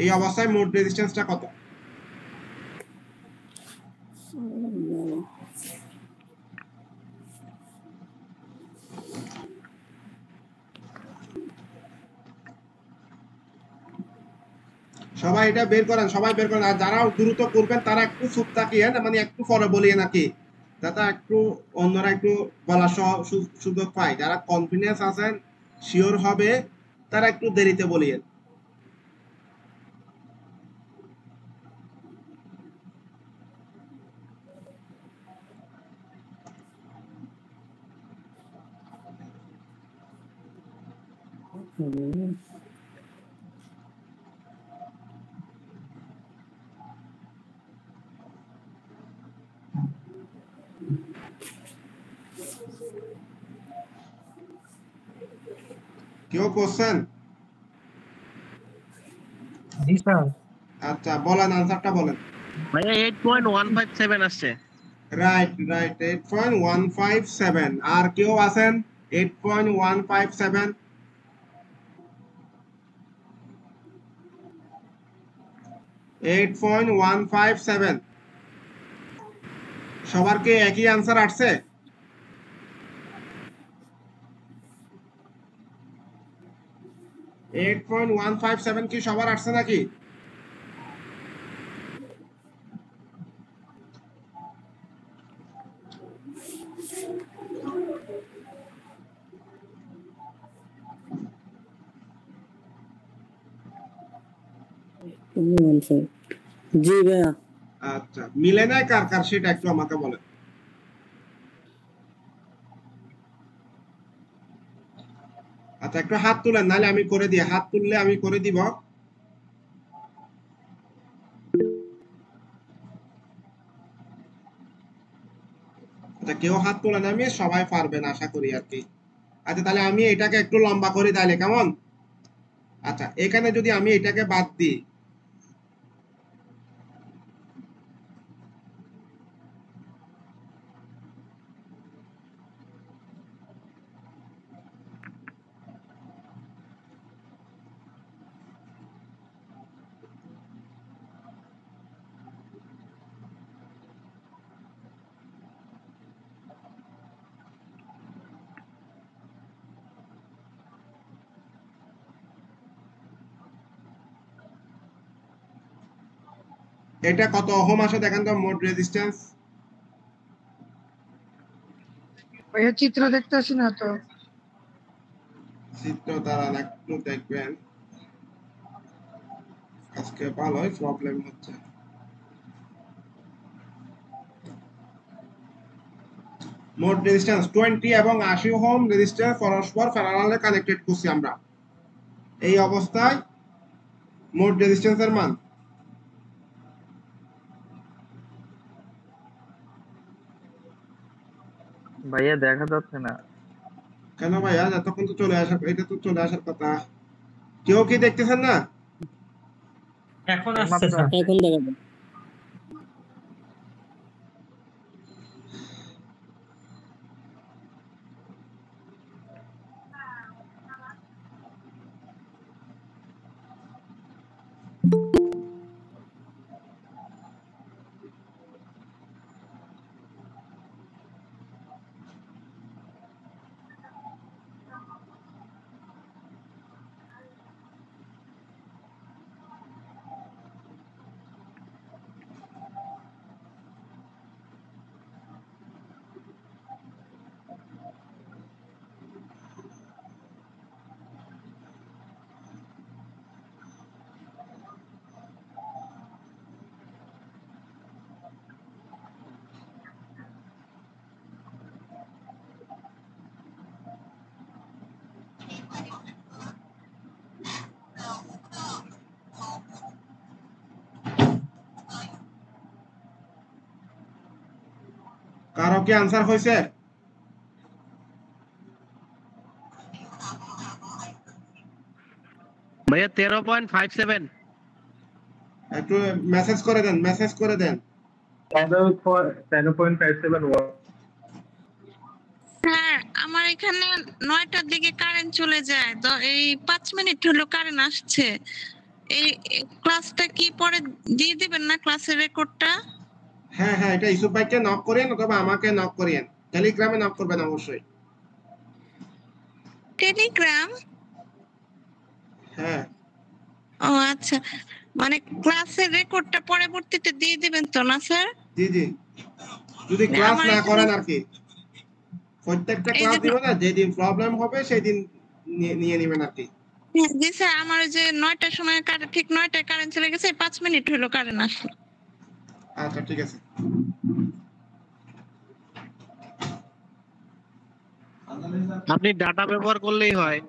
এই অবস্থায় মোট রেজিস্ট্যান্সটা কত? সবাই এটা বের করেন, সবাই বের করেন। আর যারা দ্রুত করবেন তারা একটু চুপ তাকিয়েন, মানে একটু পরে বলিয়ে নাকি, যাতে একটু অন্যরা একটু বলার সুযোগ পায়। যারা কনফিডেন্স আছেন, শিওর হবে, তারা একটু দেরিতে বলিয়েন। কেউ কোশ্চেন? জি স্যার। আচ্ছা বলেন, আনসারটা বলেন। ভাইয়া 8.157 আসছে। Right right, 8.157। আর কেউ আছেন 8.157? 8.157 সবার কি একই আনসার আসছে? Eight point one five seven কি সবার আসছে নাকি? জি ভাইয়া। আচ্ছা, মিলে নাই কার কার সেটা একটু আমাকে বলেন। আচ্ছা একটু হাত তুলেন, নাহলে আমি করে দিই। হাত তুললে আমি করে দিব। আচ্ছা কেউ হাত তোলেন, আমি সবাই পারবেন আশা করি আর কি। আচ্ছা তাহলে আমি এটাকে একটু লম্বা করি তাহলে, কেমন? আচ্ছা এখানে যদি আমি এটাকে বাদ দিই, এটা কত ওহম আসে দেখেন তো, মোট রেজিস্ট্যান্স। ভাইয়া চিত্র দেখতেছি না তো। চিত্র দ্বারা একটু দেখবেন, আজকে ভালোই প্রবলেম হচ্ছে। মোট রেজিস্ট্যান্স 20 এবং 80 ওহম রেজিস্ট্যান্স পরস্পর প্যারালালে কানেক্টেড করছি আমরা। এই অবস্থায় মোট রেজিস্ট্যান্সের মান ভাইয়া দেখা যাচ্ছে না। কেন ভাইয়া? এতক্ষণ তো চলে আসার, এটা তো চলে আসার কথা। কেউ কি দেখতেছেন না? এখন আসছে এইমাত্র স্যার। আসছে। এখন দেখা যাবে। কারো কি আনসার হয়েছে? ভাইয়া 13.57। একটু মেসেজ করে দেন, মেসেজ করে দেন। 10.57 ওয়াট। স্যার আমার এখানে 9টার দিকে কারেন্ট চলে যায়, তো এই 5 মিনিট হলো কারেন্ট আসছে। এই ক্লাসটা কি পরে দিয়ে দিবেন না, ক্লাসের রেকর্ডটা? হ্যাঁ হ্যাঁ, এটা ইউসুফ ভাইকে নক করিয়েন অথবা আমাকে নক করিয়েন। টেলিগ্রামে নক করবেন অবশ্যই। টেলিগ্রাম? হ্যাঁ ও আচ্ছা, মানে ক্লাসের রেকর্ডটা পরবর্তীতে দিয়ে দিবেন তো না স্যার? জি জি, যদি ক্লাস আমার না এখানে করেন আর কি, প্রত্যেকটা এই ক্লাস যে দিব না, যেদিন প্রবলেম হবে সেই দিন নিয়ে নেবেন আর কি। জি স্যার, আমার ওই যে 9টার সময় ঠিক 9টায় কারেন্ট চলে গেছে, 5 মিনিট হলো কারেন্ট আসলো। আচ্ছা ঠিক আছে। আপনি ডাটা ব্যবহার করলেই হয়।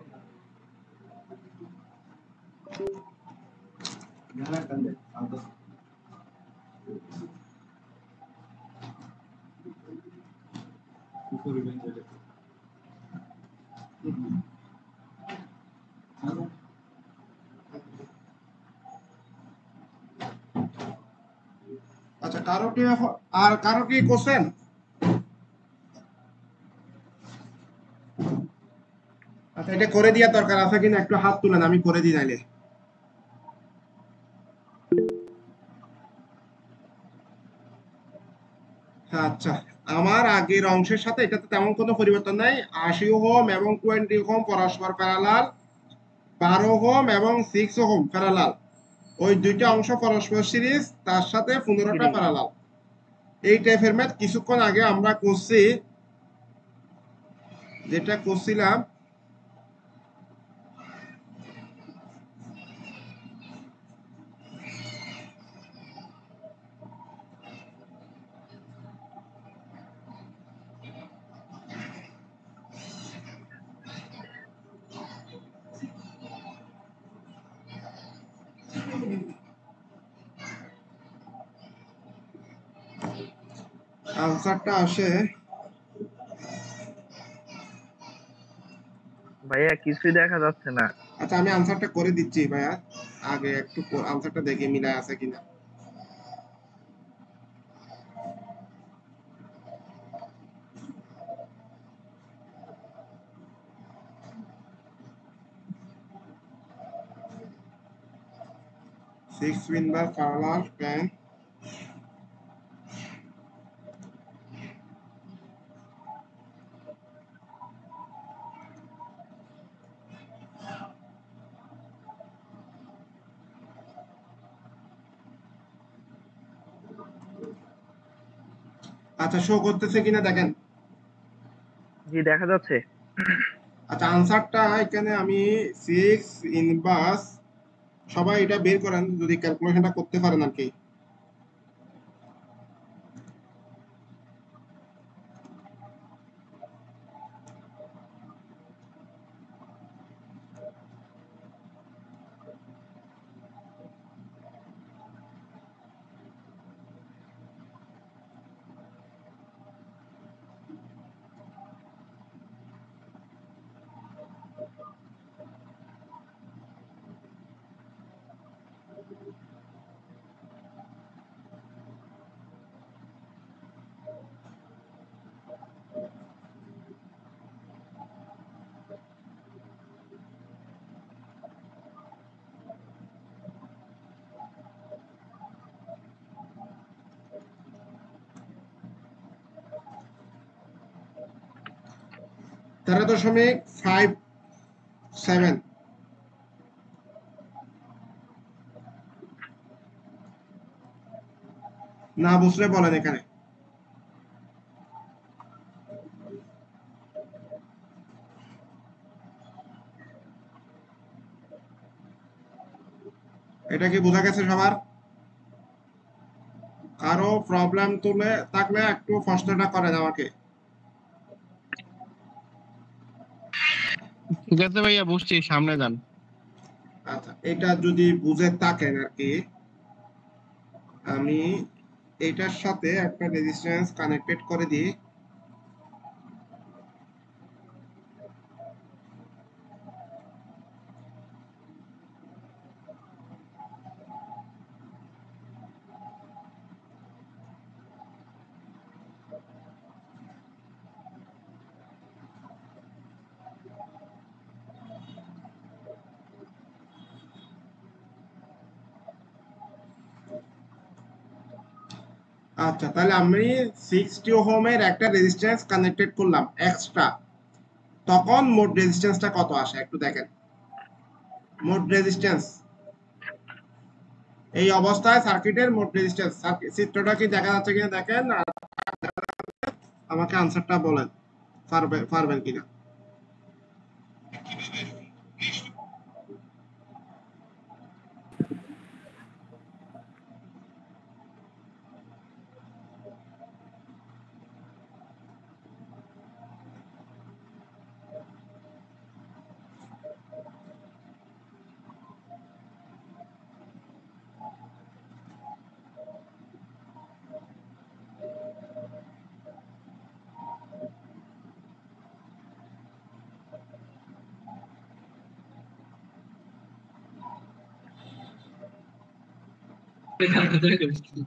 আচ্ছা, কারো কি কোশ্চেন? আচ্ছা, এটা করে দেওয়ার দরকার আছে কিনা একটু হাত তুলেন, আমি করে দিই নাইলে। আচ্ছা, আমার আগের অংশের সাথে এটাতে তেমন কোনো পরিবর্তন নাই। 80 ওহম এবং 20 ওহম পরস্পর প্যারালাল, 12 ওহম এবং 6 ওহম প্যারালাল। ওই দুইটা অংশ পরস্পর সিরিজ, তার সাথে 15টা প্যারালাল। এই টাইপের ম্যাথ কিছুক্ষণ আগে আমরা করছি, যেটা করছিলাম আনসারটা আসে। ভাইয়া কিছুই দেখা যাচ্ছে না। আচ্ছা, আমি আনসারটা করে দিচ্ছি ভাইয়া, আগে একটু আনসারটা দেখে মিলায় আছে কিনা। Six window parallel pan. আচ্ছা, শো করতেছে কিনা দেখেন। জি দেখা যাচ্ছে। আচ্ছা, আনসারটা এখানে আমি 6 ইনভার্স, সবাই এটা বের করেন যদি ক্যালকুলেশনটা করতে পারেন আর কি। তেরো 13.57। না বুঝলে বলেন এখানে। এটা কি বোঝা গেছে সবার? কারো প্রবলেম তুলে থাকলে একটু প্রশ্নটা করেন আমাকে। ঠিক আছে ভাইয়া, বুঝছি, সামনে যান। আচ্ছা, এটা যদি বুঝে থাকেন আর কি, আমি এটার সাথে একটা রেজিস্ট্যান্স কানেক্টেড করে দিই। আচ্ছা, তাহলে আমি 60 ওহমের একটা রেজিস্ট্যান্স কানেক্টেড করলাম এক্সট্রা, তখন মোট রেজিস্ট্যান্সটা কত আসে একটু দেখেন। মোট রেজিস্ট্যান্স এই অবস্থায় সার্কিটের মোট রেজিস্ট্যান্স, চিত্রটা কি দেখা যাচ্ছে কিনা দেখেন, আর আমাকে আনসারটা বলেন পারবেন কিনা।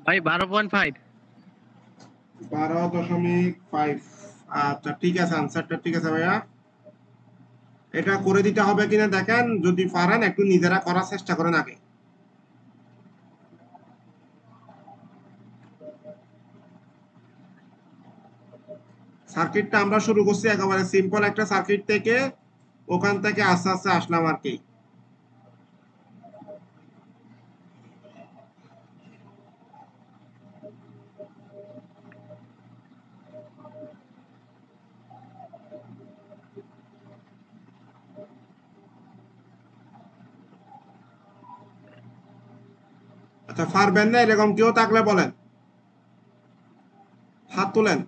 ভাই 12.5। 12.5। আচ্ছা ঠিক আছে, আনসারটা ঠিক আছে ভাইয়া। এটা করে দিতে হবে কিনা দেখেন, যদি পারেন একটু নিজেরা করার চেষ্টা করেন আগে। সার্কিটটা আমরা শুরু করছি একেবারে সিম্পল একটা সার্কিট থেকে, ওখান থেকে আস্তে আস্তে আসলাম আর কি। আচ্ছা পারবেন না এরকম কেউ থাকলে বলেন, হাত তুলেন।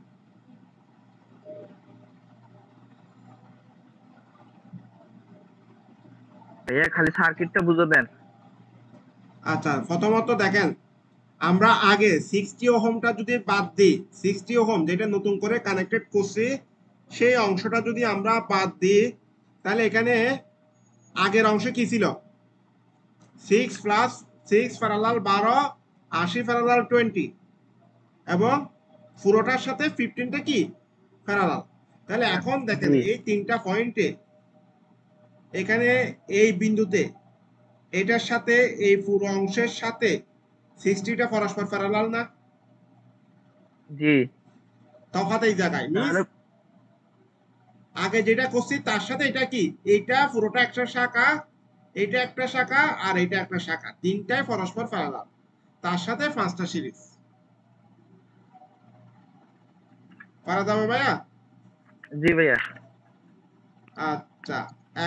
ভাইয়া খালি সার্কিটটা বুঝে দেন। আচ্ছা প্রথমত দেখেন, আমরা আগে 60 ওহমটা যদি বাদ দিই, 60 ওহম যেটা নতুন করে কানেক্টেড করছি, সেই অংশটা যদি আমরা বাদ দিই, তাহলে এখানে আগের অংশে কি ছিল, 6 প্লাস 6 প্যারালাল 12, 80 প্যারালাল 20, এবং পুরোটার সাথে 15টা কি প্যারালাল। তাহলে এখন দেখেন এই তিনটা পয়েন্টে, এখানে এই বিন্দুতে এটার সাথে এই পুরো অংশের সাথে 60টা পরস্পর প্যারালাল না? জি। তফাৎ এই জায়গায় মিস, আগে যেটা করছি তার সাথে এটা কি, এইটা পুরোটা একটা শাখা, এটা একটা শাখা, আর এটা একটা শাখা, তিনটাই পরস্পর প্যারালাল, তার সাথে 5টা সিরিজ। পারা যাবে ভাইয়া? জি ভাইয়া। আচ্ছা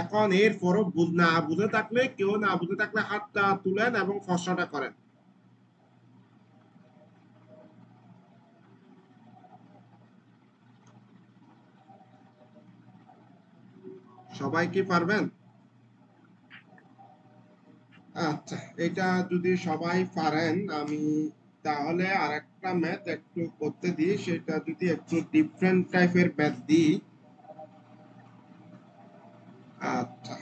এখন এর পরও না বুঝে থাকলে, কেউ না বুঝে থাকলে হাতটা তুলেন এবং প্রশ্নটা করেন। সবাই কি পারবেন? আচ্ছা এটা যদি সবাই পারেন, আমি তাহলে আরেকটা ম্যাথ একটু করতে দিই, সেটা যদি একটু ডিফারেন্ট টাইপের ম্যাথ দিই। আচ্ছা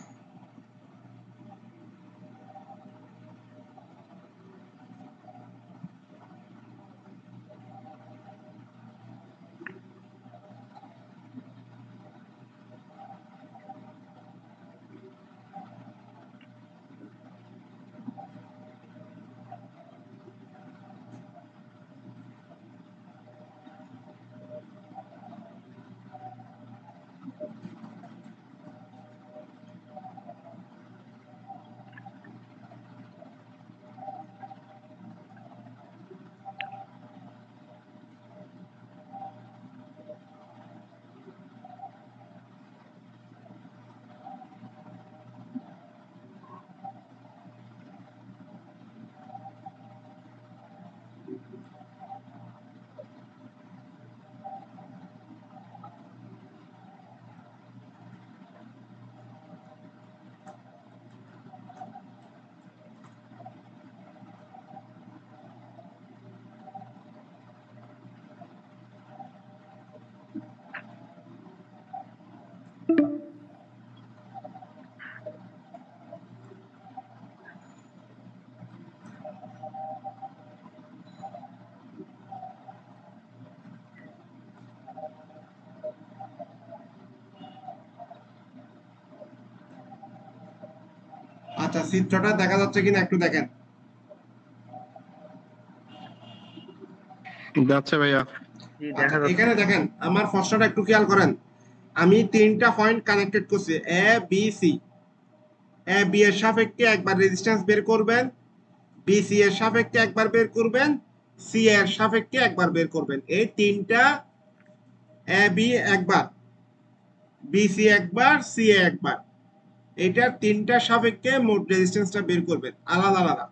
আচ্ছা চিত্রটা দেখা যাচ্ছে কিনা একটু দেখেন। যাচ্ছে ভাইয়া। জি দেখা যাচ্ছে। এখানে দেখেন আমার প্রশ্নটা একটু খেয়াল করেন, আমি তিনটা পয়েন্ট কানেক্টেড করছি, A B C. A B এর সাপেক্ষে একবার রেজিস্ট্যান্স বের করবেন, বিসি এর সাপেক্ষে একবার বের করবেন, সি এর সাপেক্ষে একবার বের করবেন। এই তিনটা, এ বি একবার, বিসি একবার, সি এ একবার, এটার তিনটা সাপেক্ষে মোট রেজিস্ট্যান্সটা বের করবেন আলাদা আলাদা।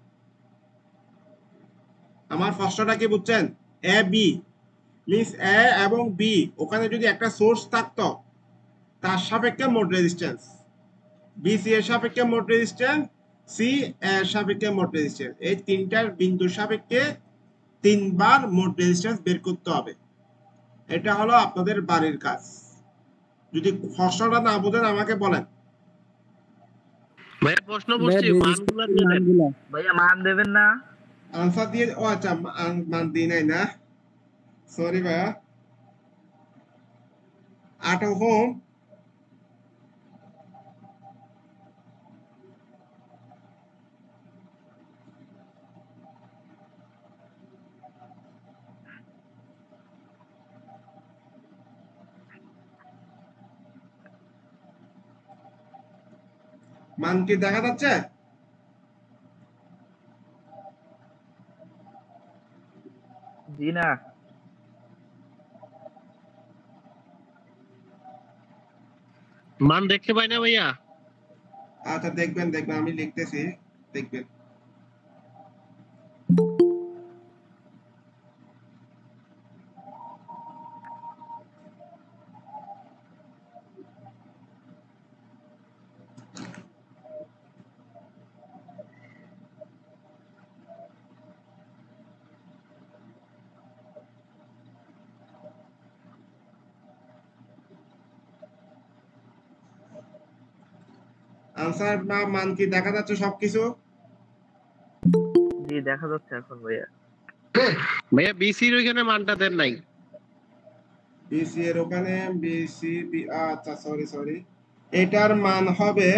আমার ফার্স্টটা কি বুঝছেন? এ বি মিন্স এ এবং বি, ওখানে যদি একটা সোর্স থাকতো তার সাপেক্ষে মোট রেজিস্ট্যান্স, বিসি এর সাপেক্ষে মোট রেজিস্ট্যান্স, সি এর সাপেক্ষে মোট রেজিস্ট্যান্স, এই তিনটার বিন্দুর সাপেক্ষে তিনবার মোট রেজিস্ট্যান্স বের করতে হবে। এটা হলো আপনাদের বাড়ির কাজ। যদি প্রশ্নটা না বোঝেন আমাকে বলেন। ভাইয়া প্রশ্ন করছি, মানগুলো দিয়ে দেন। ভাইয়া মান দেবেন না? আনসার দিয়ে, ও আচ্ছা, মান দিই নাই না, সরি ভাইয়া। 8 ওহম, মান কি দেখা যাচ্ছে? জি না। মান দেখতে পাই না ভাইয়া। আচ্ছা দেখবেন, আমি লিখতেছি, দেখবেন। আনসার বা মান কি দেখা যাচ্ছে সবকিছু? জি দেখা যাচ্ছে এখন ভাইয়া। ভাইয়া বিসির ওইখানে মানটা দেন নাই। বিসি এর ওখানে বিসি, আচ্ছা সরি, এটার মান হবে,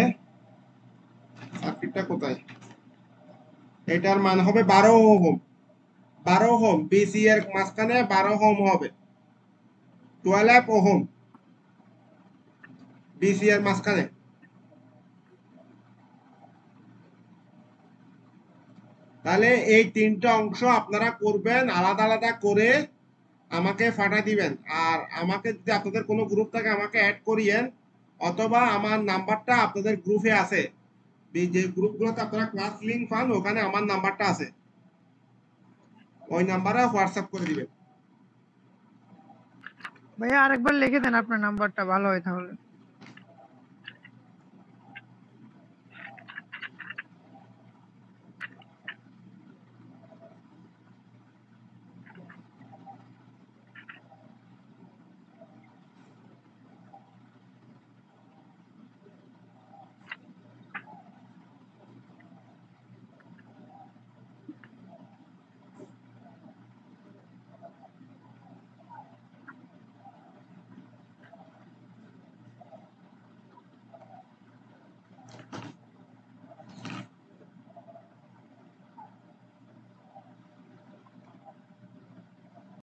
সার্কিটটা কোথায়, এটার মান হবে 12 ওহম। 12 ওহম, বিসি এর মাঝখানে 12 ওহম হবে, 12 ওহম বিসি এর মাঝখানে। তাহলে এই তিনটা অংশ আপনারা করবেন আলাদা আলাদা করে, আমাকে পাঠিয়ে দিবেন। আর আমাকে যদি আপনাদের কোনো গ্রুপ থাকে আমাকে অ্যাড করিয়েন, অথবা আমার নাম্বারটা আপনাদের গ্রুপে আছে, যে গ্রুপগুলোতে আপনারা ক্লাস লিংক পান ওখানে আমার নাম্বারটা আছে, ওই নাম্বারে হোয়াটসঅ্যাপ করে দিবেন। ভাইয়া আরেকবার লিখে দেন আপনার নাম্বারটা, ভালো হয় তাহলে।